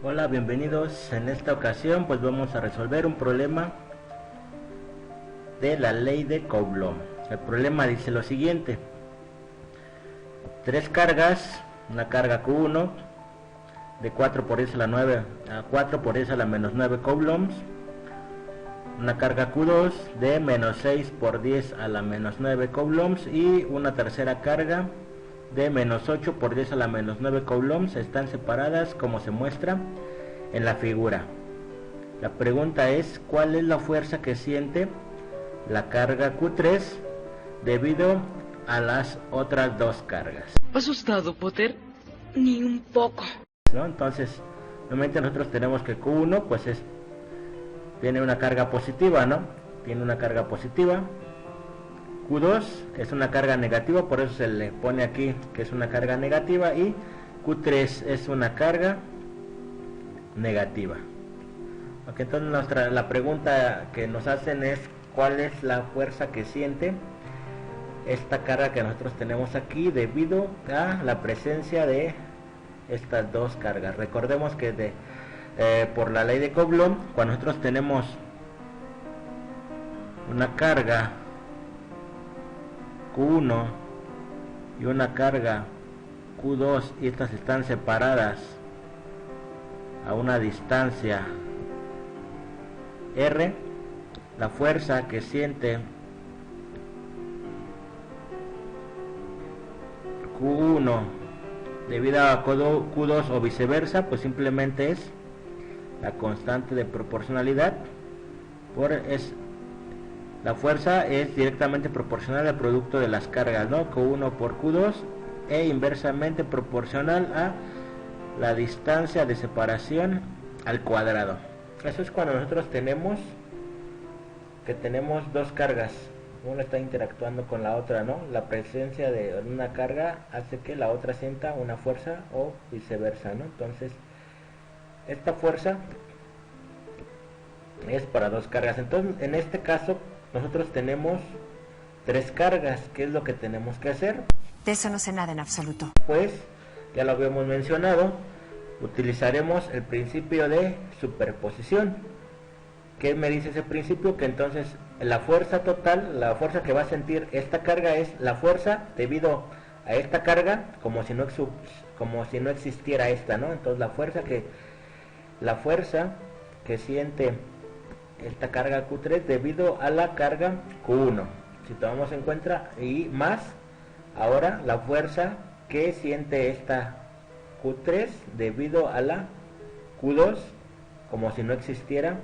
Hola, bienvenidos. En esta ocasión pues vamos a resolver un problema de la ley de Coulomb. El problema dice lo siguiente: tres cargas, una carga Q1 de 4 por 10 a la 9 a 4 por 10 a la menos 9 coulombs, una carga Q2 de menos 6 por 10 a la menos 9 coulombs y una tercera carga de menos 8 por 10 a la menos 9 coulombs. Están separadas como se muestra en la figura. La pregunta es: ¿cuál es la fuerza que siente la carga Q3 debido a las otras dos cargas? ¿Asustado, Potter? Ni un poco. ¿No? Entonces, normalmente nosotros tenemos que Q1 pues tiene una carga positiva, ¿no? Tiene una carga positiva. Q2 es una carga negativa, por eso se le pone aquí que es una carga negativa, y Q3 es una carga negativa. Ok, entonces la pregunta que nos hacen es: ¿cuál es la fuerza que siente esta carga que nosotros tenemos aquí debido a la presencia de estas dos cargas? Recordemos que por la ley de Coulomb, cuando nosotros tenemos una carga Q1 y una carga Q2 y estas están separadas a una distancia R, la fuerza que siente Q1 debido a Q2 o viceversa, pues simplemente es la constante de proporcionalidad la fuerza es directamente proporcional al producto de las cargas, ¿no? Q1 por Q2 e inversamente proporcional a la distancia de separación al cuadrado. Eso es cuando nosotros tenemos dos cargas, una está interactuando con la otra, ¿no? La presencia de una carga hace que la otra sienta una fuerza o viceversa, ¿no? Entonces, esta fuerza es para dos cargas. Entonces, en este caso, nosotros tenemos tres cargas. ¿Qué es lo que tenemos que hacer? De eso no sé nada en absoluto. Pues, ya lo habíamos mencionado, utilizaremos el principio de superposición. ¿Qué me dice ese principio? Que entonces la fuerza total, la fuerza que va a sentir esta carga es la fuerza debido a esta carga, como si no existiera esta, ¿no? Entonces la fuerza que siente esta carga Q3 debido a la carga Q1, si tomamos en cuenta, y más ahora la fuerza que siente esta Q3 debido a la Q2, como si no existiera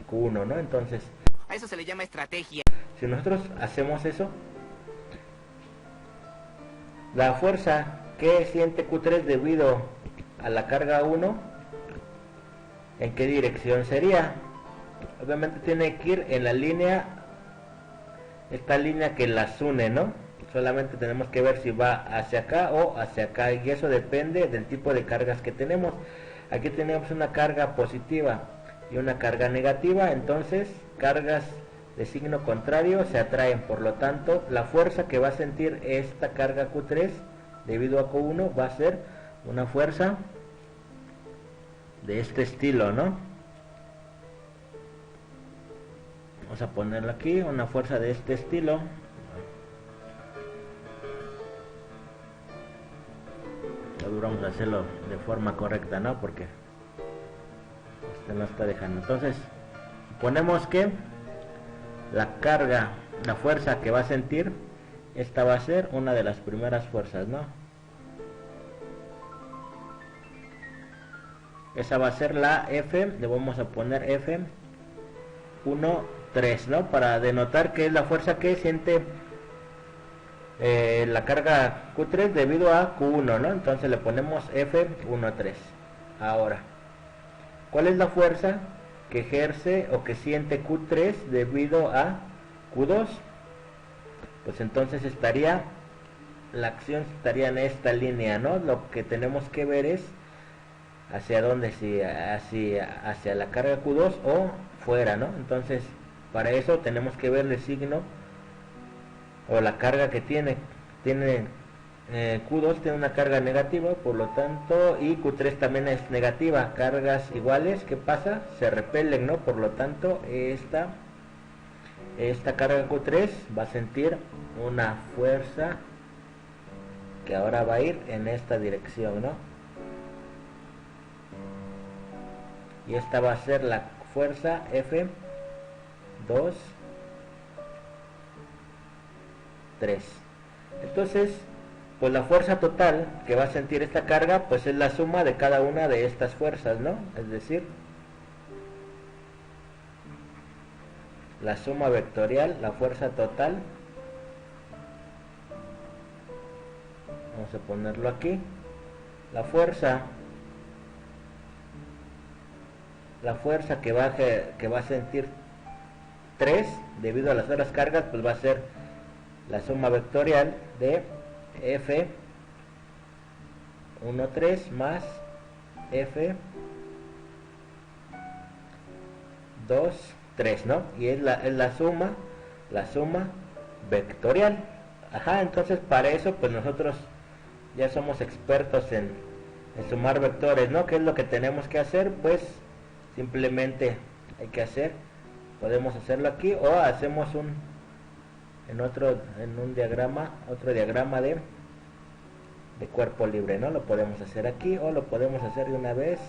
Q1, ¿no? Entonces, A eso se le llama estrategia. si nosotros hacemos eso, la fuerza que siente Q3 debido a la carga 1, ¿en qué dirección sería? Obviamente tiene que ir en la línea, esta línea que las une, ¿no? Solamente tenemos que ver si va hacia acá o hacia acá, y eso depende del tipo de cargas que tenemos. Aquí tenemos una carga positiva y una carga negativa, entonces cargas de signo contrario se atraen. Por lo tanto, la fuerza que va a sentir esta carga Q3 debido a Q1 va a ser una fuerza de este estilo, ¿no? Vamos a ponerlo aquí, una fuerza de este estilo. Vamos a hacerlo de forma correcta, ¿no? Porque no está dejando. Entonces, suponemos que la fuerza que va a sentir, esta va a ser una de las primeras fuerzas, ¿no? Esa va a ser la F, le vamos a poner F 1, 3, ¿no? Para denotar que es la fuerza que siente la carga Q3 debido a Q1, ¿no? Entonces le ponemos F13. Ahora, ¿cuál es la fuerza que ejerce o que siente Q3 debido a Q2? Pues entonces la acción estaría en esta línea, ¿no? Lo que tenemos que ver es hacia dónde, si hacia la carga Q2 o fuera, ¿no? Entonces, para eso tenemos que ver el signo o la carga que tiene Q2 tiene una carga negativa, por lo tanto, y Q3 también es negativa, cargas iguales, ¿qué pasa? Se repelen, ¿no? Por lo tanto, esta carga Q3 va a sentir una fuerza que ahora va a ir en esta dirección, ¿no? Y esta va a ser la fuerza F2, 3. Entonces, pues la fuerza total que va a sentir esta carga, pues es la suma de cada una de estas fuerzas, ¿no? Es decir, la suma vectorial, la fuerza total. Vamos a ponerlo aquí. La fuerza que va a sentir 3 debido a las otras cargas, pues va a ser la suma vectorial de F13 más F23, ¿no? Y es la suma vectorial. Ajá, entonces para eso pues nosotros ya somos expertos en sumar vectores, ¿no? ¿Qué es lo que tenemos que hacer? Pues simplemente hay que hacer, podemos hacerlo aquí o hacemos otro diagrama de cuerpo libre, ¿no? Lo podemos hacer aquí o lo podemos hacer de una vez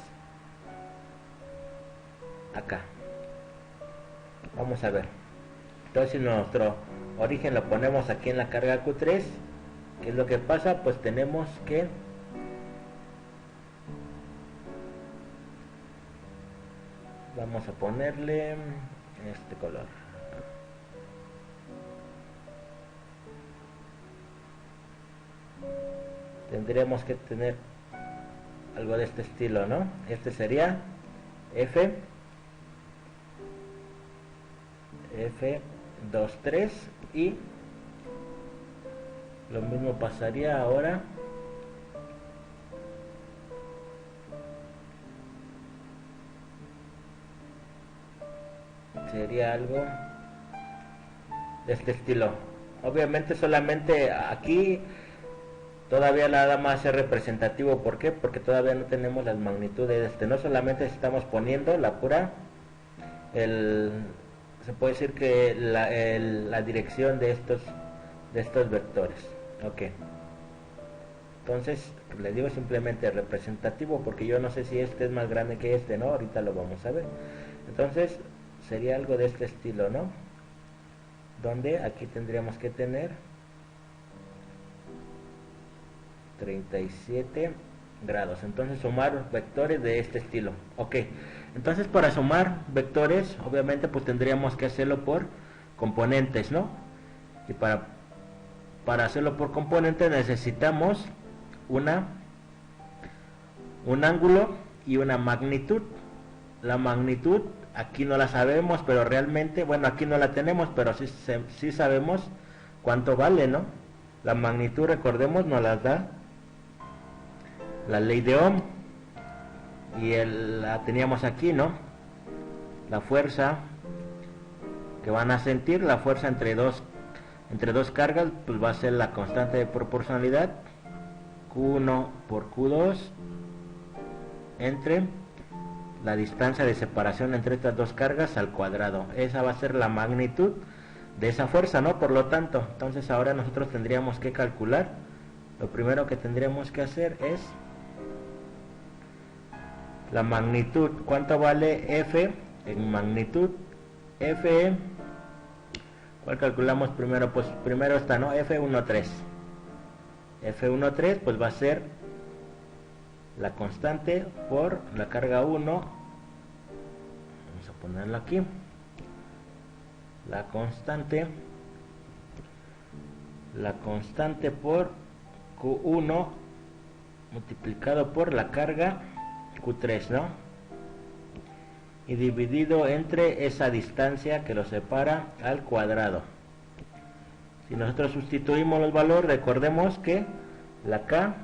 acá. Vamos a ver. Entonces, si nuestro origen lo ponemos aquí en la carga Q3, ¿qué es lo que pasa? Pues tenemos que vamos a ponerle este color. Tendríamos que tener algo de este estilo, ¿no? Este sería F23 y lo mismo pasaría ahora sería algo de este estilo. Obviamente solamente aquí todavía nada más es representativo. ¿Por qué? Porque todavía no tenemos las magnitudes no solamente estamos poniendo la pura se puede decir que la dirección de estos vectores. Ok, entonces les digo simplemente representativo porque yo no sé si este es más grande que este, ¿no? Ahorita lo vamos a ver. Entonces sería algo de este estilo, ¿no? Donde aquí tendríamos que tener 37 grados. Entonces sumar vectores de este estilo. Ok, entonces para sumar vectores obviamente pues tendríamos que hacerlo por componentes, ¿no? Y para hacerlo por componentes necesitamos un ángulo y una magnitud. La magnitud aquí no la sabemos, pero realmente, bueno, aquí no la tenemos, pero sí sabemos cuánto vale, ¿no? La magnitud, recordemos, nos la da la ley de Ohm y la teníamos aquí, ¿no? La fuerza que van a sentir, la fuerza entre dos cargas, pues va a ser la constante de proporcionalidad Q1 por Q2 entre la distancia de separación entre estas dos cargas al cuadrado. Esa va a ser la magnitud de esa fuerza, ¿no? Por lo tanto, entonces ahora nosotros tendríamos que calcular. Lo primero que tendríamos que hacer es la magnitud. ¿Cuánto vale F en magnitud? F, ¿cuál calculamos primero? Pues primero esta, ¿no? F13. F13 pues va a ser la constante por la carga 1. Vamos a ponerlo aquí. La constante por Q1 multiplicado por la carga Q3, ¿no? Y dividido entre esa distancia que lo separa al cuadrado. Si nosotros sustituimos los valores, recordemos que la K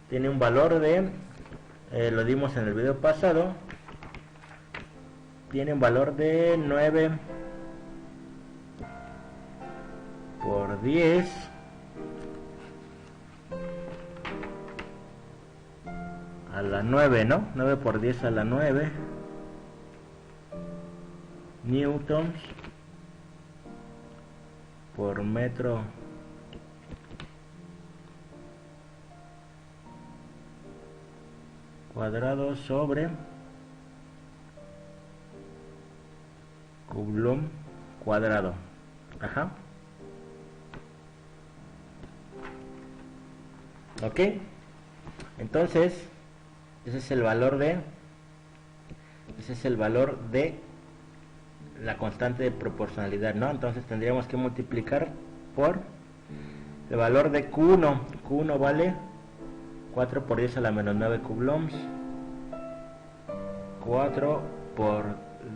tiene un valor de, lo dimos en el video pasado, tiene un valor de 9 por 10 la 9, ¿no? 9 por 10 a la 9 newtons por metro cuadrado sobre coulomb cuadrado. Ajá. Ok. Entonces, ese es el valor de la constante de proporcionalidad, ¿no? Entonces tendríamos que multiplicar por el valor de Q1. Q1 vale 4 por 10 a la menos 9 coulombs. 4 por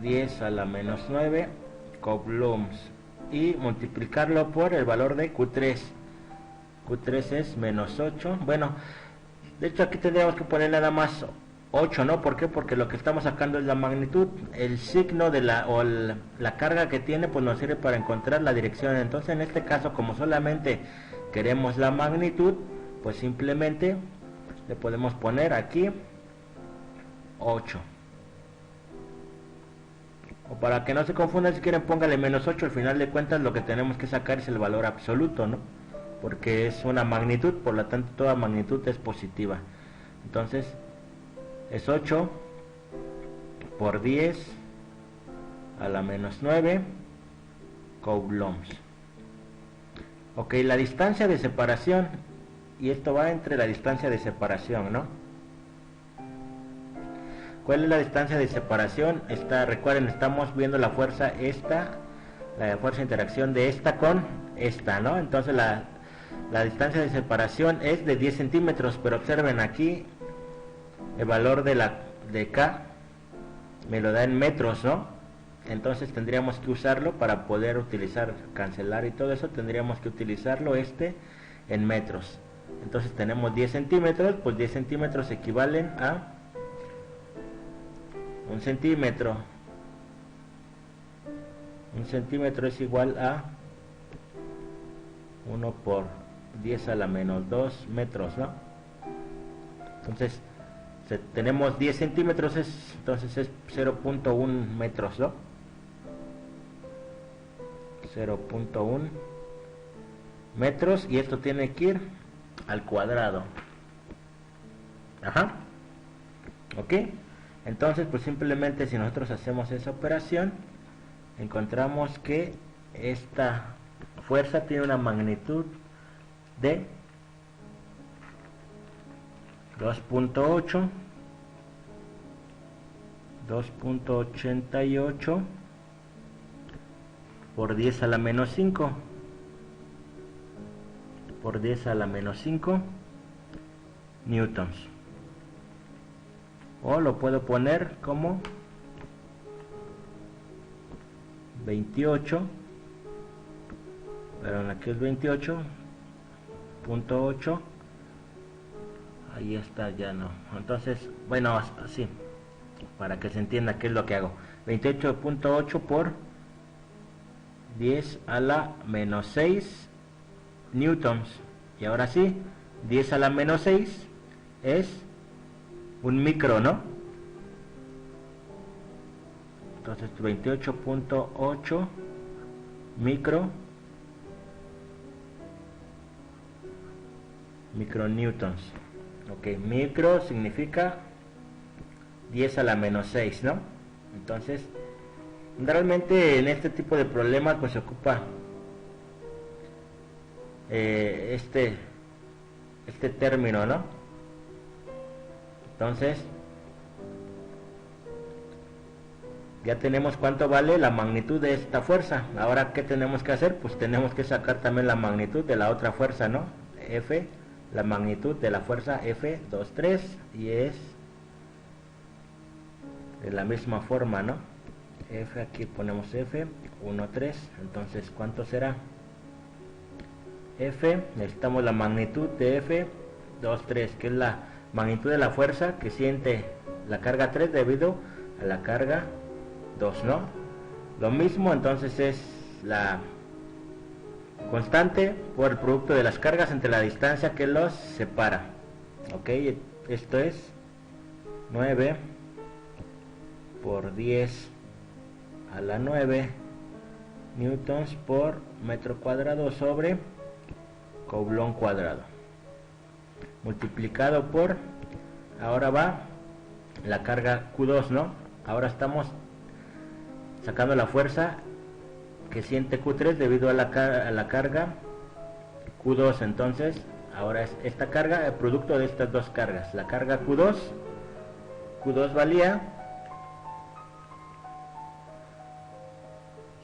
10 a la menos 9 coulombs. Y multiplicarlo por el valor de Q3. Q3 es menos 8. Bueno, de hecho aquí tendríamos que poner nada más 8, ¿no? ¿Por qué? Porque lo que estamos sacando es la magnitud. El signo de la carga que tiene pues nos sirve para encontrar la dirección. Entonces en este caso, como solamente queremos la magnitud, pues simplemente le podemos poner aquí 8. O para que no se confundan, si quieren póngale menos 8. Al final de cuentas lo que tenemos que sacar es el valor absoluto, ¿no? Porque es una magnitud, por lo tanto toda magnitud es positiva. Entonces es 8 por 10 a la menos 9 coulombs. Ok, la distancia de separación, y esto va entre la distancia de separación, ¿no? ¿Cuál es la distancia de separación? Recuerden, estamos viendo la fuerza esta, la fuerza de interacción de esta con esta, ¿no? Entonces la distancia de separación es de 10 centímetros, pero observen aquí el valor de K me lo da en metros, ¿no? Entonces tendríamos que usarlo para poder utilizar, cancelar y todo eso, tendríamos que utilizarlo en metros. Entonces tenemos 10 centímetros, pues 10 centímetros equivalen a 1 centímetro. 1 centímetro es igual a 1 por 10 a la menos 2 metros, ¿no? Entonces tenemos 10 centímetros, entonces es 0.1 metros, ¿no? 0.1 metros, y esto tiene que ir al cuadrado. Ajá. Ok. Entonces pues simplemente si nosotros hacemos esa operación, encontramos que esta fuerza tiene una magnitud de 2.88 por 10 a la menos 5 por 10 a la menos 5 newtons, o lo puedo poner como 28, perdón, aquí es 28.8, ahí está, ya no. Entonces, bueno, así para que se entienda qué es lo que hago. 28.8 por 10 a la menos 6 newtons. Y ahora sí, 10 a la menos 6 es un micro, ¿no? Entonces 28.8 micronewtons. Ok, micro significa 10 a la menos 6, ¿no? Entonces, realmente en este tipo de problemas pues se ocupa este término, ¿no? Entonces ya tenemos cuánto vale la magnitud de esta fuerza. Ahora, ¿qué tenemos que hacer? Pues tenemos que sacar también la magnitud de la otra fuerza, ¿no? F, la magnitud de la fuerza F23, y es de la misma forma, ¿no? F, aquí ponemos F13, entonces ¿cuánto será? F, necesitamos la magnitud de F23, que es la magnitud de la fuerza que siente la carga 3 debido a la carga 2, ¿no? Lo mismo, entonces es la constante por el producto de las cargas entre la distancia que los separa. Ok, esto es 9 por 10 a la 9 newtons por metro cuadrado sobre coulomb cuadrado, multiplicado por, ahora va la carga Q2, ¿no? Ahora estamos sacando la fuerza que siente Q3 debido a la carga Q2. Entonces ahora es esta carga, el producto de estas dos cargas, la carga Q2 valía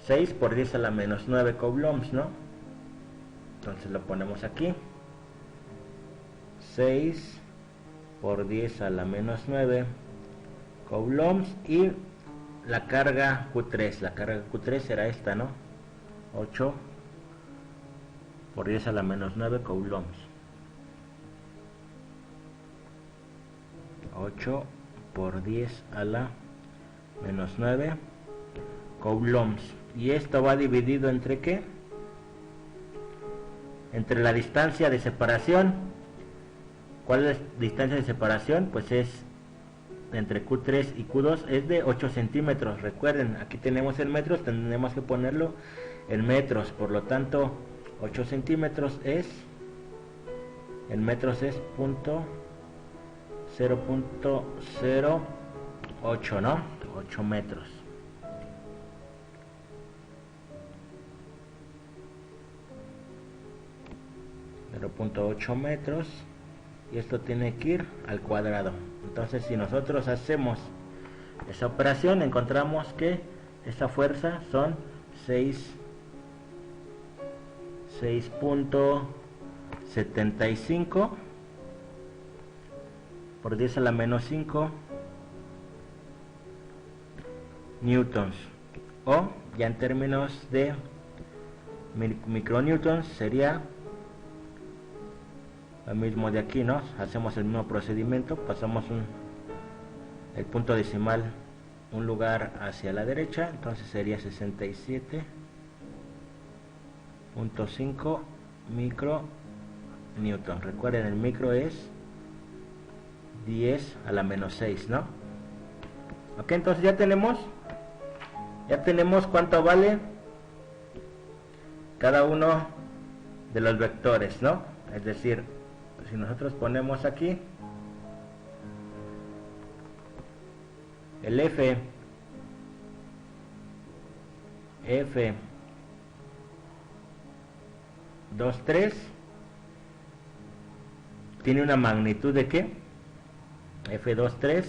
6 por 10 a la menos 9 coulombs, ¿no? Entonces lo ponemos aquí, 6 por 10 a la menos 9 coulombs, y la carga Q3 será esta, ¿no? 8 por 10 a la menos 9 coulombs. 8 por 10 a la menos 9 coulombs. Y esto va dividido entre ¿qué? Entre la distancia de separación. ¿Cuál es la distancia de separación? Pues es entre Q3 y Q2, es de 8 centímetros. Recuerden, aquí tenemos en metros, tenemos que ponerlo en metros. Por lo tanto, 8 centímetros es, en metros es 0.08, ¿no? 8 metros. .8 metros, y esto tiene que ir al cuadrado. Entonces, si nosotros hacemos esa operación, encontramos que esta fuerza son 6.75 por 10 a la menos 5 newtons, o ya en términos de micronewtons sería lo mismo de aquí, ¿no? Hacemos el mismo procedimiento, pasamos el punto decimal un lugar hacia la derecha, entonces sería 67.5 micronewton. Recuerden, el micro es 10 a la menos 6, ¿no? Ok, entonces ya tenemos cuánto vale cada uno de los vectores, ¿no? Es decir, si nosotros ponemos aquí el F 23 tiene una magnitud de ¿qué? F23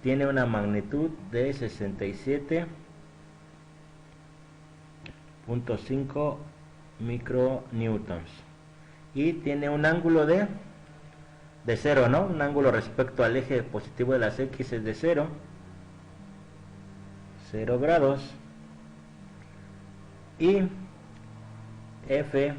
tiene una magnitud de 67.5 micronewtons. Y tiene un ángulo de 0, ¿no? Un ángulo respecto al eje positivo de las X es de 0 grados. Y F13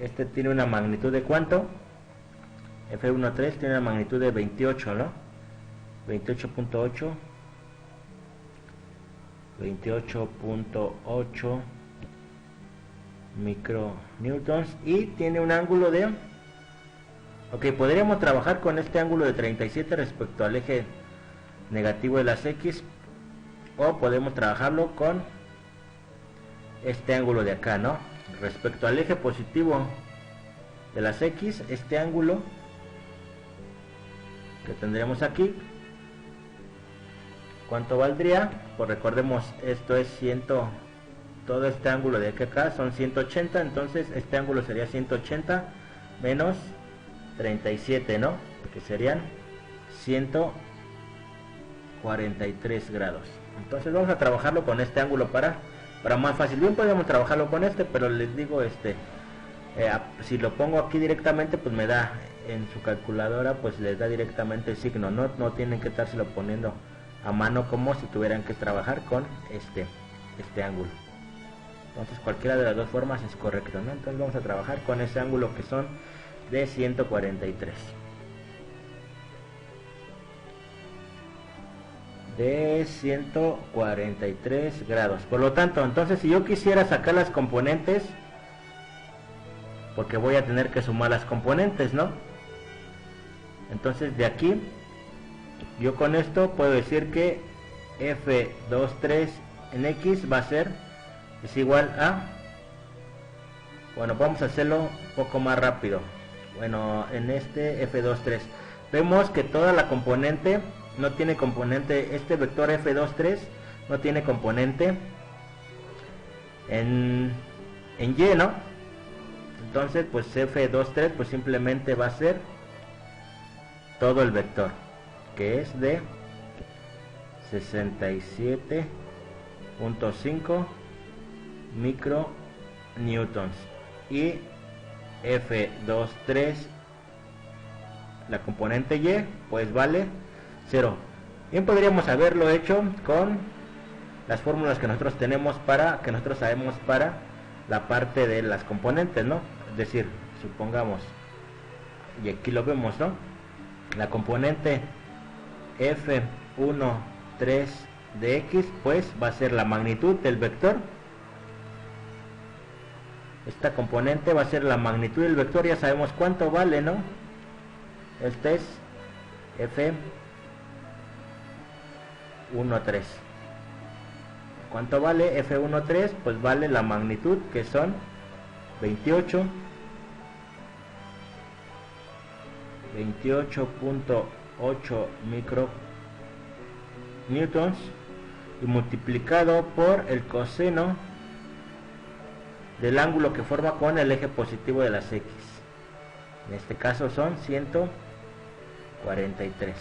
este tiene una magnitud de ¿cuánto? F13 tiene una magnitud de 28, ¿no? 28.8 micronewtons, y tiene un ángulo de, ok, podríamos trabajar con este ángulo de 37 respecto al eje negativo de las X, o podemos trabajarlo con este ángulo de acá, ¿no? Respecto al eje positivo de las X, este ángulo que tendremos aquí, ¿cuánto valdría? Pues recordemos, esto es todo este ángulo de aquí a acá son 180, entonces este ángulo sería 180 menos 37, ¿no? Que serían 143 grados. Entonces vamos a trabajarlo con este ángulo para más fácil. Bien, podemos trabajarlo con este, pero les digo, si lo pongo aquí directamente, pues me da en su calculadora, pues les da directamente el signo, no tienen que estárselo poniendo a mano como si tuvieran que trabajar con este ángulo. Entonces cualquiera de las dos formas es correcto, ¿no? Entonces vamos a trabajar con ese ángulo que son de 143. De 143 grados. Por lo tanto, entonces si yo quisiera sacar las componentes porque voy a tener que sumar las componentes, ¿no? Entonces de aquí yo con esto puedo decir que f23 en x va a ser es igual a, bueno, vamos a hacerlo un poco más rápido. Bueno, en este f23 vemos que toda la componente no tiene componente, este vector f23 no tiene componente en y, ¿no? Entonces pues f23 pues simplemente va a ser todo el vector, que es de 67.5 micronewtons, y f23 la componente y pues vale 0. Bien, podríamos haberlo hecho con las fórmulas que nosotros tenemos que nosotros sabemos para la parte de las componentes, ¿no? Es decir, supongamos, y aquí lo vemos, ¿no? La componente f13 de x pues va a ser la magnitud del vector. Esta componente va a ser la magnitud del vector, ya sabemos cuánto vale, ¿no? Este es f13. ¿Cuánto vale f13? Pues vale la magnitud, que son 28.8 micronewtons, y multiplicado por el coseno del ángulo que forma con el eje positivo de las x. En este caso son 143.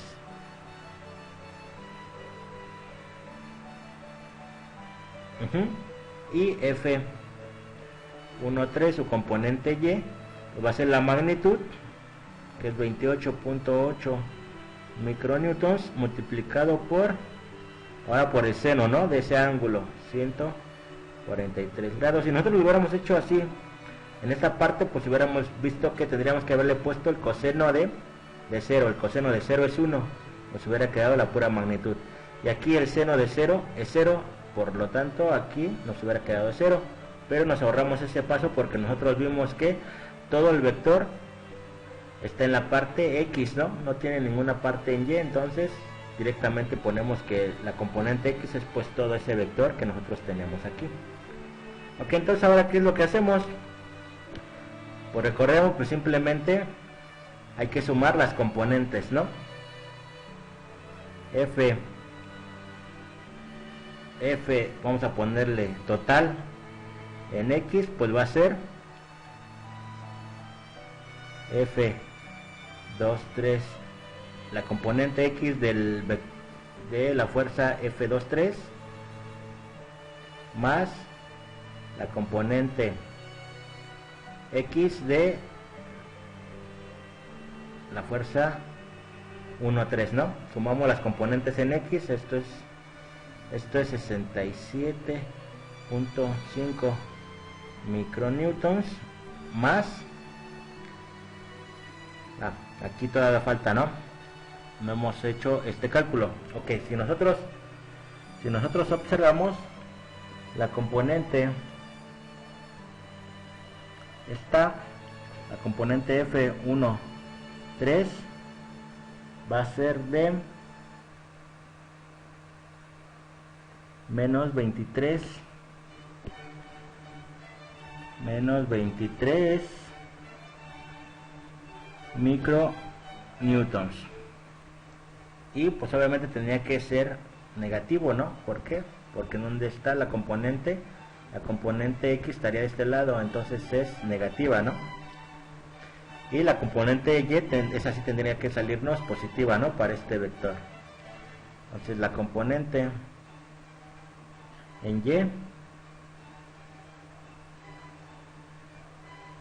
Y f13, su componente y, va a ser la magnitud, que es 28.8 micronewtons, multiplicado por, ahora por el seno, ¿no?, de ese ángulo, 143 grados. Si nosotros lo hubiéramos hecho así, en esta parte, pues hubiéramos visto que tendríamos que haberle puesto el coseno de 0. El coseno de 0 es 1, pues hubiera quedado la pura magnitud. Y aquí el seno de 0 es 0, por lo tanto aquí nos hubiera quedado 0. Pero nos ahorramos ese paso porque nosotros vimos que todo el vector está en la parte x, ¿no? No tiene ninguna parte en y, entonces directamente ponemos que la componente x es pues todo ese vector que nosotros tenemos aquí. Ok, entonces ahora ¿qué es lo que hacemos? Por el correo pues simplemente hay que sumar las componentes, ¿no? F, vamos a ponerle total en x, pues va a ser f23, la componente x de la fuerza f23, más la componente x de la fuerza 1,3, ¿no? Sumamos las componentes en x, esto es 67.5 micronewtons, más, aquí todavía falta, ¿no? No hemos hecho este cálculo. Ok, si nosotros observamos la componente, la componente f1,3 va a ser de menos 23 micronewtons, y pues obviamente tendría que ser negativo, ¿no? ¿Por qué? Porque donde está la componente x estaría de este lado, entonces es negativa, ¿no? Y la componente y esa sí tendría que salirnos positiva, ¿no? Para este vector. Entonces la componente en y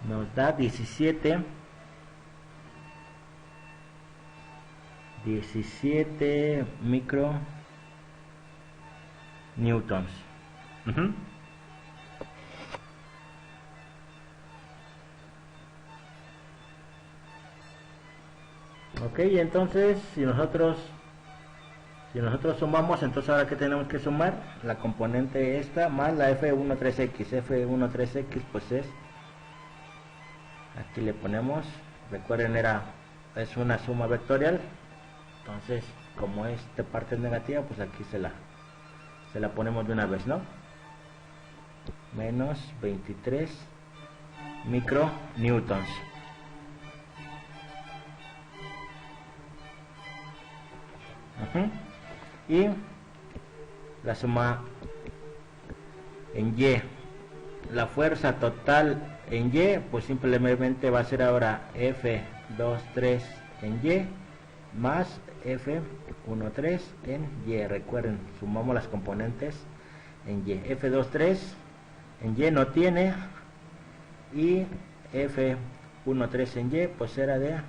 nos da 17 micronewtons. Ok, entonces si nosotros sumamos, entonces ahora que tenemos que sumar la componente esta más la f13x. F13x pues es Aquí le ponemos, recuerden es una suma vectorial, entonces como esta parte es negativa, pues aquí se la ponemos de una vez, ¿no? Menos 23 micronewtons. Y la suma en Y, la fuerza total en Y, pues simplemente va a ser ahora F23 en Y más F13 en Y. Recuerden, sumamos las componentes en Y. F23 en Y no tiene, y F13 en Y pues era de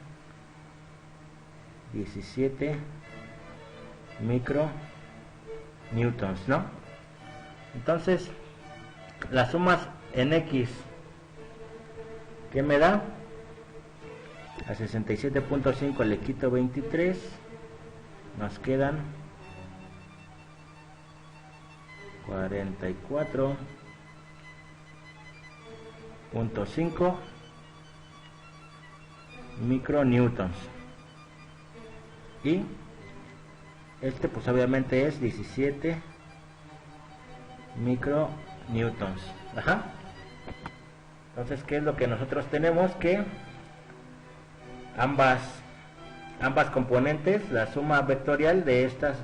17 micronewtons, ¿no? Entonces las sumas en X, ¿qué me da? A 67.5 le quito 23, nos quedan 44.5 micronewtons, y este pues obviamente es 17 micronewtons. Entonces, ¿qué es lo que nosotros tenemos? Que ambas componentes, la suma vectorial de estas,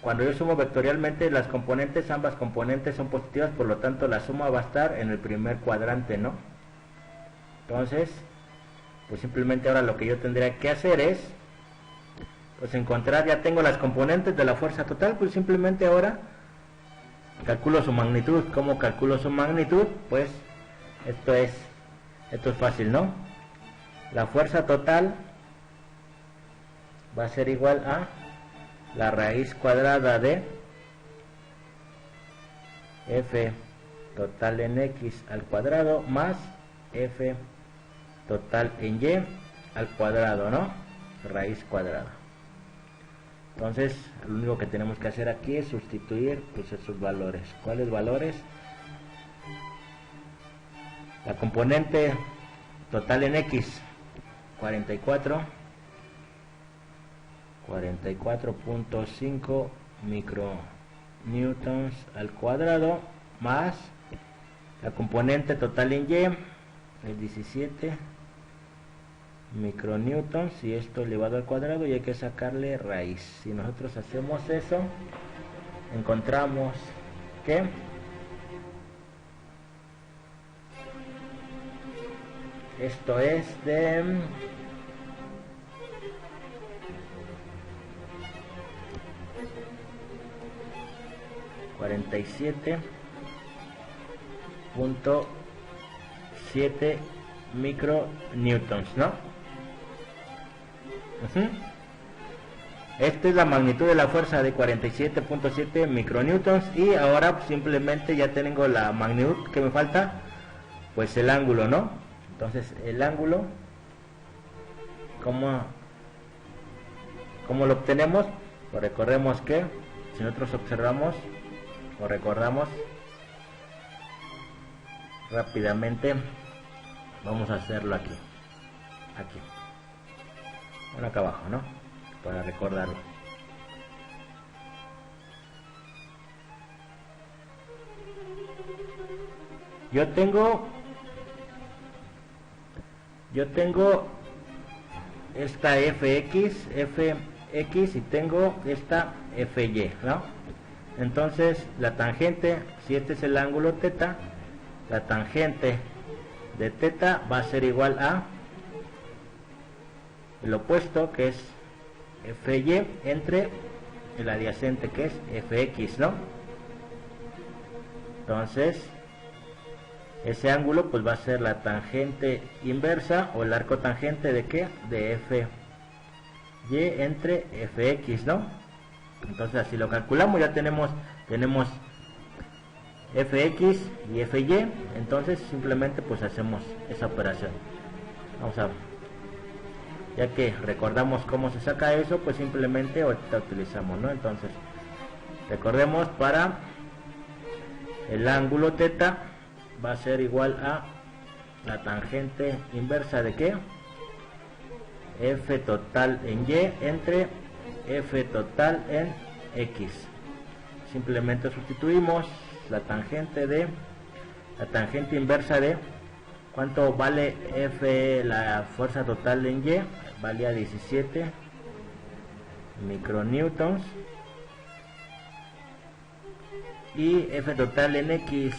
cuando yo sumo vectorialmente las componentes, ambas componentes son positivas, por lo tanto la suma va a estar en el primer cuadrante, ¿no? Entonces, pues simplemente ahora lo que yo tendría que hacer es pues encontrar, ya tengo las componentes de la fuerza total, pues simplemente ahora calculo su magnitud. ¿Cómo calculo su magnitud? Pues esto es fácil, ¿no? La fuerza total va a ser igual a la raíz cuadrada de F total en X al cuadrado más F total en Y al cuadrado, ¿no? Raíz cuadrada. Entonces, lo único que tenemos que hacer aquí es sustituir pues esos valores. ¿Cuáles valores? La componente total en X, 44.5 micronewtons al cuadrado, más la componente total en Y, es 17 micronewtons, y esto elevado al cuadrado, y hay que sacarle raíz. Si nosotros hacemos eso, encontramos que esto es de 47.7 micronewtons, ¿no? Esta es la magnitud de la fuerza de 47.7 micronewtons, y ahora simplemente ya tengo la magnitud que me falta, pues el ángulo, ¿no? Entonces el ángulo, ¿cómo lo obtenemos? Pues recordemos que si nosotros observamos o recordamos rápidamente, vamos a hacerlo aquí, bueno, acá abajo, ¿no? Para recordarlo. Yo tengo esta fx y tengo esta fy, ¿no? Entonces la tangente, si este es el ángulo teta, la tangente de teta va a ser igual a el opuesto, que es fy, entre el adyacente, que es fx, ¿no? Entonces ese ángulo pues va a ser la tangente inversa, o el arco tangente de ¿qué? De fy entre fx, ¿no? Entonces así lo calculamos, ya tenemos fx y fy. Entonces simplemente pues hacemos esa operación. Vamos a ver, ya que recordamos cómo se saca eso, pues simplemente ahorita utilizamos, ¿no? Entonces recordemos, para el ángulo θ va a ser igual a la tangente inversa de ¿qué? F total en Y entre F total en X. Simplemente sustituimos la tangente inversa de ¿cuánto vale F, la fuerza total en Y? Valía 17 micronewtons. Y F total en X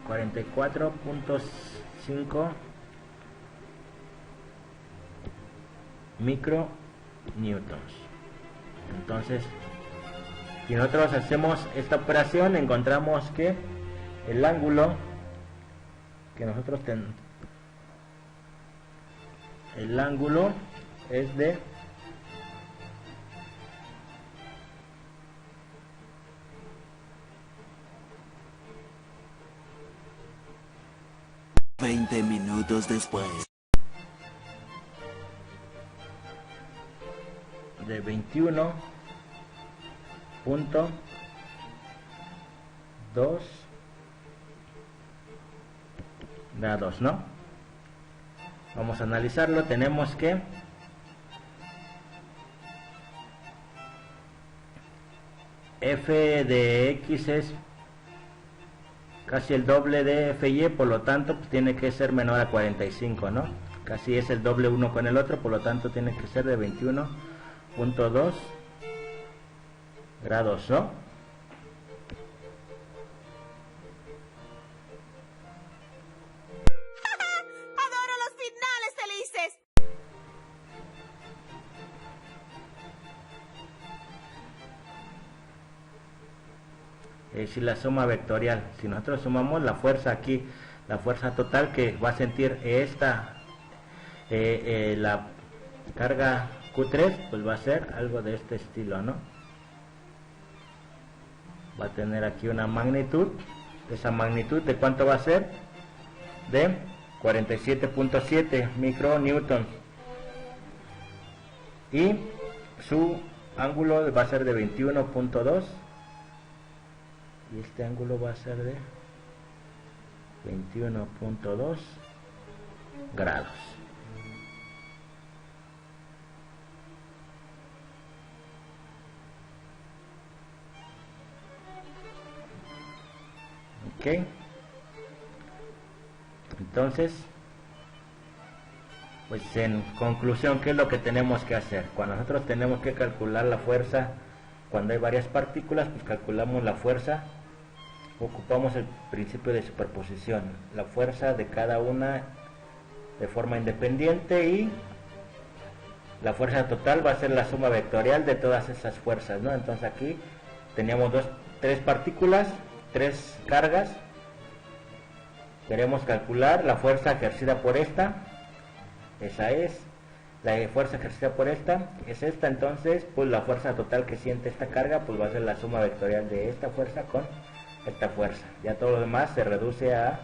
44.5 micronewtons. Entonces, si nosotros hacemos esta operación, encontramos que el ángulo que nosotros tenemos, el ángulo es de 20 minutos después. De 21.2 grados, ¿no? Vamos a analizarlo. Tenemos que F de X es casi el doble de FY, por lo tanto pues tiene que ser menor a 45, ¿no? Casi es el doble uno con el otro, por lo tanto tiene que ser de 21.2 grados, ¿no? ¡Adoro los finales felices! Es decir, la suma vectorial. Si nosotros sumamos la fuerza aquí, la fuerza total que va a sentir la carga Q3, pues va a ser algo de este estilo, ¿no? Va a tener aquí una magnitud. Esa magnitud, ¿de cuánto va a ser? De 47.7 micronewtons. Y su ángulo va a ser de 21.2. Y este ángulo va a ser de 21.2 grados. Ok. Entonces, pues en conclusión, ¿qué es lo que tenemos que hacer? Cuando nosotros tenemos que calcular la fuerza, cuando hay varias partículas, pues calculamos la fuerza, ocupamos el principio de superposición, la fuerza de cada una de forma independiente, y la fuerza total va a ser la suma vectorial de todas esas fuerzas, ¿no? Entonces aquí teníamos tres partículas, tres cargas. Queremos calcular la fuerza ejercida por esta, esa es la fuerza ejercida por esta, es esta. Entonces pues la fuerza total que siente esta carga pues va a ser la suma vectorial de esta fuerza con esta fuerza. Ya todo lo demás se reduce a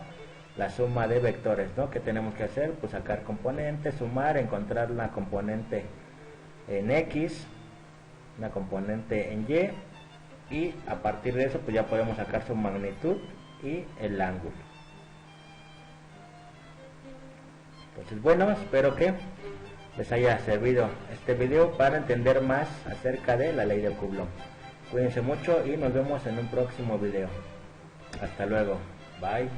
la suma de vectores, ¿no? ¿Qué tenemos que hacer? Pues sacar componentes, sumar, encontrar una componente en X, una componente en Y, y a partir de eso pues ya podemos sacar su magnitud y el ángulo. Entonces bueno, espero que les haya servido este video para entender más acerca de la ley de Coulomb. Cuídense mucho y nos vemos en un próximo video. Hasta luego. Bye.